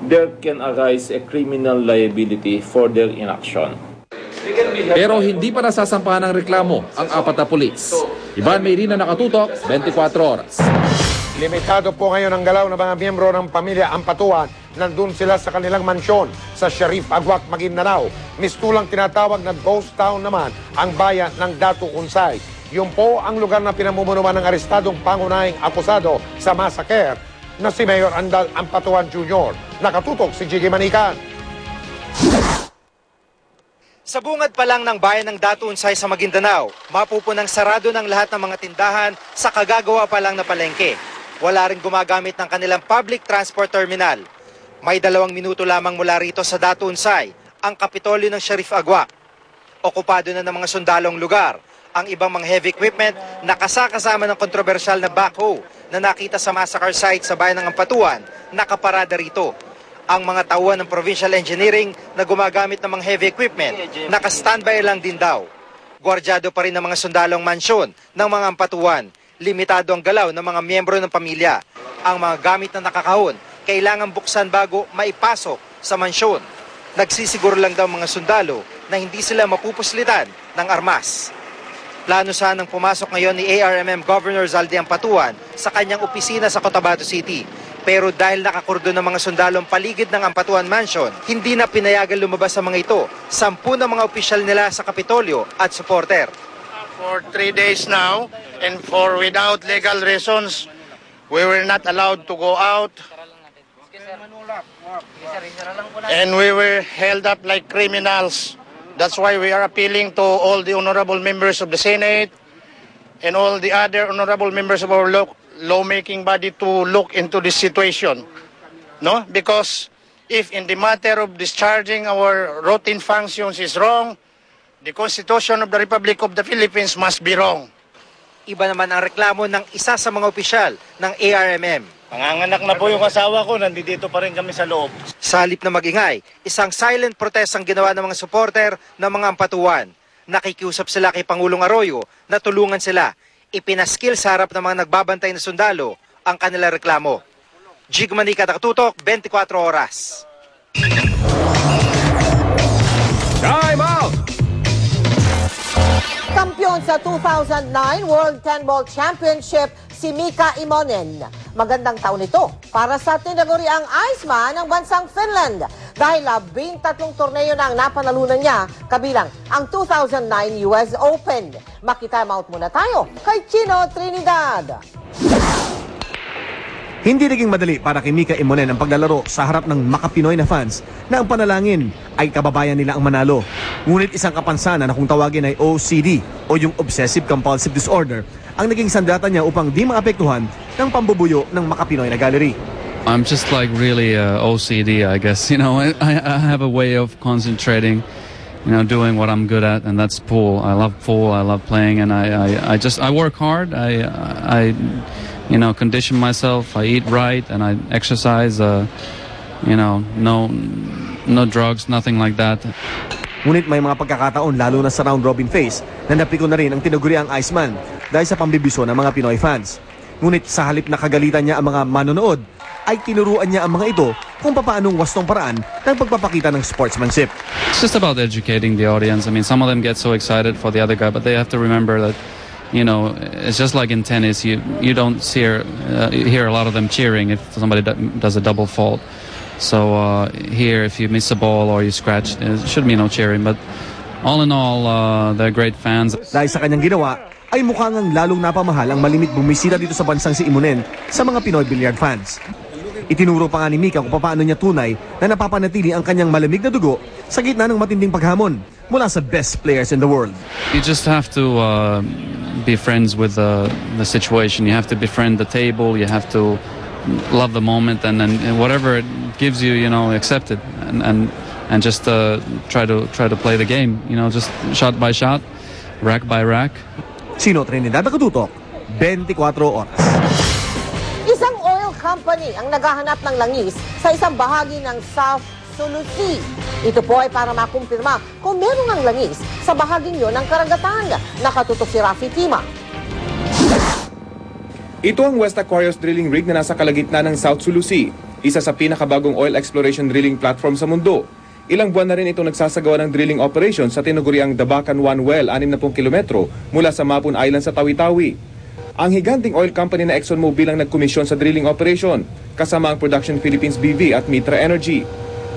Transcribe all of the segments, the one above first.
there can arise a criminal liability for their inaction. Pero hindi pa nasasampahan ng reklamo ang apat na pulis. Ivan Mayrina, Nakatutok, 24 Oras. Limitado po ngayon ang galaw ng mga miyembro ng pamilya Ampatuan. Nandun sila sa kanilang mansyon sa Sharif Agwak, Maguindanao. Mistulang tinatawag na ghost town naman ang bayan ng Datu Unsay. Yun po ang lugar na pinamumunuan ng arestadong pangunahing akusado sa massacre na si Mayor Andal Ampatuan Jr. Nakatutok si Jiggy Manikan. Sa bungad pa lang ng bayan ng Datu Unsay sa Maguindanao, mapupunang sarado ng lahat ng mga tindahan sa kagagawa pa lang na palengke. Wala rin gumagamit ng kanilang public transport terminal. May 2 minuto lamang mula rito sa Datu Unsay, ang kapitolyo ng Sharif Agwak. Okupado na ng mga sundalong lugar ang ibang mga heavy equipment na kasama ng kontrobersyal na backhoe na nakita sa massacre site sa bayan ng Ampatuan, nakaparada rito. Ang mga tauhan ng Provincial Engineering na gumagamit ng mga heavy equipment, naka-standby lang din daw. Gwardyado pa rin ng mga sundalong mansyon ng mga Ampatuan. Limitado ang galaw ng mga miyembro ng pamilya. Ang mga gamit na nakakahon, kailangan buksan bago maipasok sa mansyon. Nagsisiguro lang daw mga sundalo na hindi sila mapupuslitan ng armas. Plano sanang pumasok ngayon ni ARMM Governor Zaldi Ampatuan sa kanyang opisina sa Cotabato City. Pero dahil nakakordon ng mga sundalong paligid ng Ampatuan Mansion, hindi na pinayagan lumabas sa mga ito. 10 ng mga opisyal nila sa Kapitolyo at supporter. For 3 days now, and for without legal reasons, we were not allowed to go out. And we were held up like criminals. That's why we are appealing to all the honorable members of the Senate and all the other honorable members of our lawmaking body to look into this situation. No? Because if in the matter of discharging our routine functions is wrong, the Constitution of the Republic of the Philippines must be wrong. Iba naman ang reklamo ng isa sa mga opisyal ng ARMM. Panganganak na po yung asawa ko, nandito pa rin kami sa loob. Sa halip na magingay, isang silent protest ang ginawa ng mga supporter ng mga Ampatuan. Nakikiusap sila kay Pangulong Arroyo na tulungan sila. Ipinaskil sa harap ng mga nagbabantay na sundalo ang kanilang reklamo. Jig Manika, Nakatutok, 24 Oras. Time out! Kampiyon sa 2009 World 10 Ball Championship si Mika Immonen. Magandang taon ito para sa tinaguriang Iceman ng bansang Finland dahil 13 torneo na ang napanalunan niya kabilang ang 2009 US Open. Makita out muna tayo kay Chino Trinidad. Hindi naging madali para kay Mika Immonen ang paglalaro sa harap ng makapinoy na fans na ang panalangin ay kababayan nila ang manalo. Ngunit isang kapansanan na kung tawagin ay OCD o yung Obsessive Compulsive Disorder ang naging sandata niya upang di maapektuhan ng pambubuyo ng makapinoy na gallery. I'm just like really OCD, I guess. You know, I have a way of concentrating, you know, doing what I'm good at, and that's pool. I love pool. I love playing, and I work hard. I you know, condition myself. I eat right, and I exercise. You know, no drugs, nothing like that. Ngunit may mga pagkakataon lalo na sa round robin phase na napiko na rin ang tinaguriang Iceman dahil sa pambibiso ng mga Pinoy fans. Ngunit sa halip na kagalitan niya ang mga manonood, ay tinuruan niya ang mga ito kung papaanong wastong paraan ng pagpapakita ng sportsmanship. It's just about educating the audience. I mean, some of them get so excited for the other guy, but they have to remember that, you know, it's just like in tennis. You don't hear a lot of them cheering if somebody does a double fault. So here, if you miss a ball or you scratch, it should be no cheering. But all in all, they're great fans. Dahil sa kanyang ginawa, ay mukhang ang lalong napamahal ang malimit bumisita dito sa bansang si Immonen sa mga Pinoy billiard fans. Itinuro pa nga ni Mika kung paano niya tunay na napapanatili ang kanyang malamig na dugo sa gitna ng matinding paghamon mula sa best players in the world. You just have to be friends with the situation. You have to befriend the table. You have to love the moment, and whatever it gives you, you know, accept it, and just try to play the game. You know, just shot by shot, rack by rack. Chino Trinidad, Nakatutok, 24 Oras. Isang oil company ang naghahanap ng langis sa isang bahagi ng South Sulu Sea. Ito po ay para makumpirma kung meron ang langis sa bahaging yon ng karagatan. Nakatutok si Rafi Tima. Ito ang West Aquarius drilling rig na nasa kalagitnaan ng South Sulu Sea. isa sa pinakabagong oil exploration drilling platform sa mundo. Ilang buwan na rin itong nagsasagawa ng drilling operation sa tinuguriang Dabacan 1 Well, 60 kilometro mula sa Mapun Island sa Tawi-Tawi. Ang higanting oil company na ExxonMobil ang nagkomisyon sa drilling operation, kasama ang Production Philippines BV at Mitra Energy.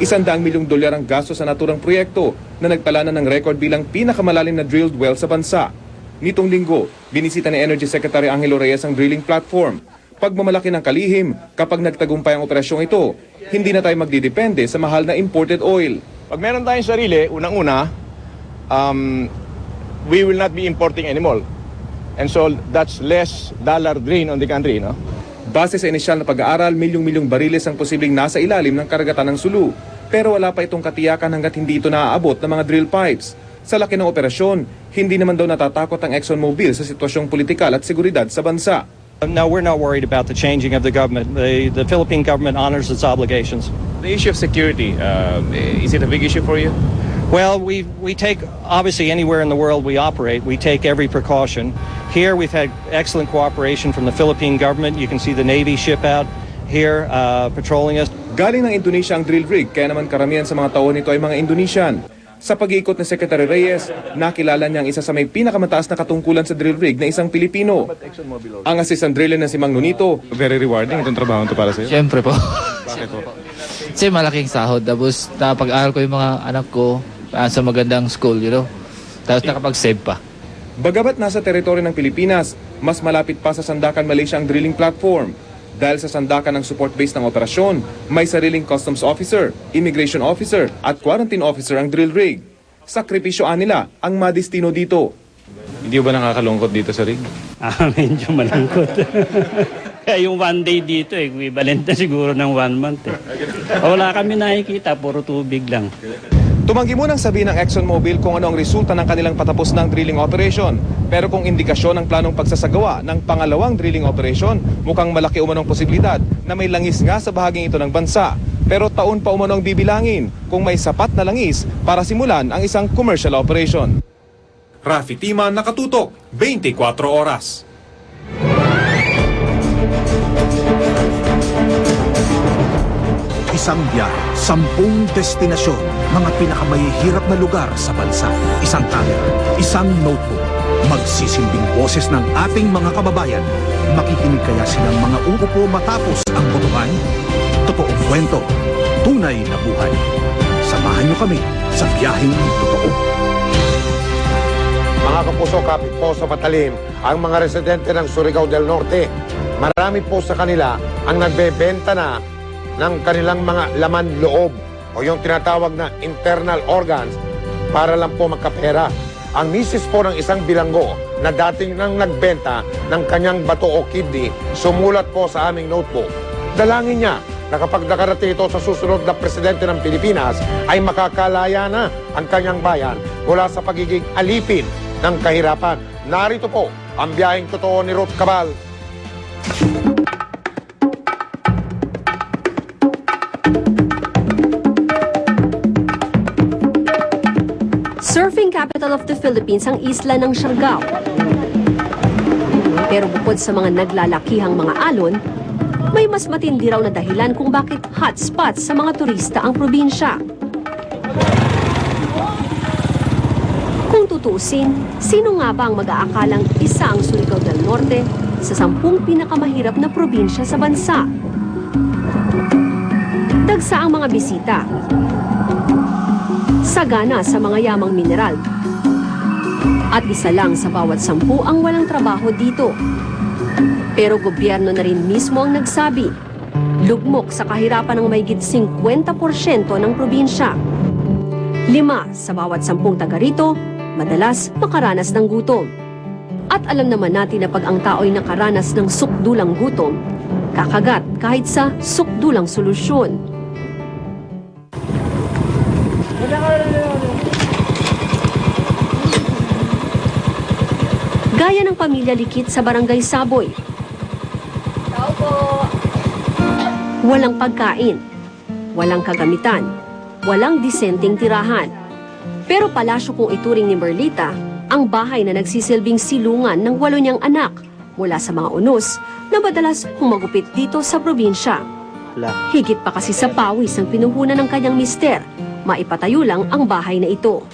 $100 milyong ang gasto sa naturang proyekto na nagpalanan ng record bilang pinakamalalim na drilled well sa bansa. Nitong linggo, binisita ni Energy Secretary Angelo Reyes ang drilling platform. Pagmamalaki ng kalihim, kapag nagtagumpay ang operasyong ito, hindi na tayo magdidepende sa mahal na imported oil. Pag meron tayong sarili, unang-una, we will not be importing anymore. And so that's less dollar drain on the country, no? Base sa inisyal na pag-aaral, milyong-milyong bariles ang posibleng nasa ilalim ng karagatan ng Sulu. Pero wala pa itong katiyakan hanggat hindi ito naaabot ng mga drill pipes. Sa laki ng operasyon, hindi naman daw natatakot ang ExxonMobil sa sitwasyong politikal at seguridad sa bansa. No, we're not worried about the changing of the government. The Philippine government honors its obligations. The issue of security, is it a big issue for you? Well, we take, obviously anywhere in the world we operate, we take every precaution. Here we've had excellent cooperation from the Philippine government. You can see the Navy ship out here patrolling us. Galing ng Indonesia ang drill rig, kaya naman karamihan sa mga tao nito ay mga Indonesian. Sa pag-iikot ni Secretary Reyes, nakilala niya ang isa sa may pinakamataas na katungkulan sa drill rig na isang Pilipino. Ang assistant driller na si Mang Nunito. Very rewarding itong trabaho ito para sa iyo. Siyempre po. Bakit po? Kasi malaking sahod. Tapos napag-aral ko yung mga anak ko sa magandang school, you know. Tapos nakapag-save pa. Bagamat nasa teritoryo ng Pilipinas, mas malapit pa sa Sandakan, Malaysia ang drilling platform. Dahil sa Sandakan ng support base ng operasyon, may sariling customs officer, immigration officer at quarantine officer ang drill rig. Sakripisyoan nila ang madistino dito. Hindi ba nakakalungkot dito sa rig? Medyo malungkot. Kaya yung one day dito, equivalent na siguro ng 1 month. Wala kami nakikita, puro tubig lang. Tumanggi munang sabihin ng ExxonMobil kung ano ang resulta ng kanilang patapos ng drilling operation. Pero kung indikasyon ng planong pagsasagawa ng pangalawang drilling operation, mukhang malaki umanong posibilidad na may langis nga sa bahaging ito ng bansa. Pero taon pa umanong bibilangin kung may sapat na langis para simulan ang isang commercial operation. Rafi Timan, Nakatutok, 24 Oras. Isang biyahe, 10 destinasyon, mga pinakamahihirap na lugar sa bansa. Isang camera, isang notebook. Magsisilbing boses ng ating mga kababayan. Makikinig kaya silang mga uupo matapos ang botohan? Totoong kwento, tunay na buhay. Samahan niyo kami sa biyaheng totoo. Mga kapuso, kapit po sa patalim ang mga residente ng Surigao del Norte. Marami po sa kanila ang nagbebenta na ng kanilang mga laman loob o yung tinatawag na internal organs para lang po magkapera. Ang misis po ng isang bilanggo na dating nang nagbenta ng kanyang bato o kidney, sumulat po sa aming notebook. Dalangin niya na kapag nakarating ito sa susunod na presidente ng Pilipinas ay makakalaya na ang kanyang bayan mula sa pagiging alipin ng kahirapan. Narito po ang biyaheng totoo ni Ruth Cabal. Surfing capital of the Philippines ang isla ng Siargao. Pero bukod sa mga naglalakihang mga alon, may mas matindi raw na dahilan kung bakit hotspot sa mga turista ang probinsya. Kung tutusin, sino nga ba ang mag-aakalang isa ang Surigao del Norte sa 10 pinakamahirap na probinsya sa bansa? Dagsa ang mga bisita. Sagana sa mga yamang mineral. At isa lang sa bawat 10 ang walang trabaho dito. Pero gobyerno na rin mismo ang nagsabi, lugmok sa kahirapan ng mahigit 50% ng probinsya. 5 sa bawat 10 taga rito, madalas makaranas ng gutom. At alam naman natin na pag ang tao'y nakaranas ng sukdulang gutom, kakagat kahit sa sukdulang solusyon. Gaya ng pamilya Likit sa Barangay Saboy. Walang pagkain, walang kagamitan, walang disenteng tirahan. Pero palasyo kung ituring ni Merlita, ang bahay na nagsisilbing silungan ng 8 niyang anak mula sa mga unos na madalas humagupit dito sa probinsya. Higit pa kasi sa pawis ang pinuhunan ng kanyang mister, maipatayo lang ang bahay na ito.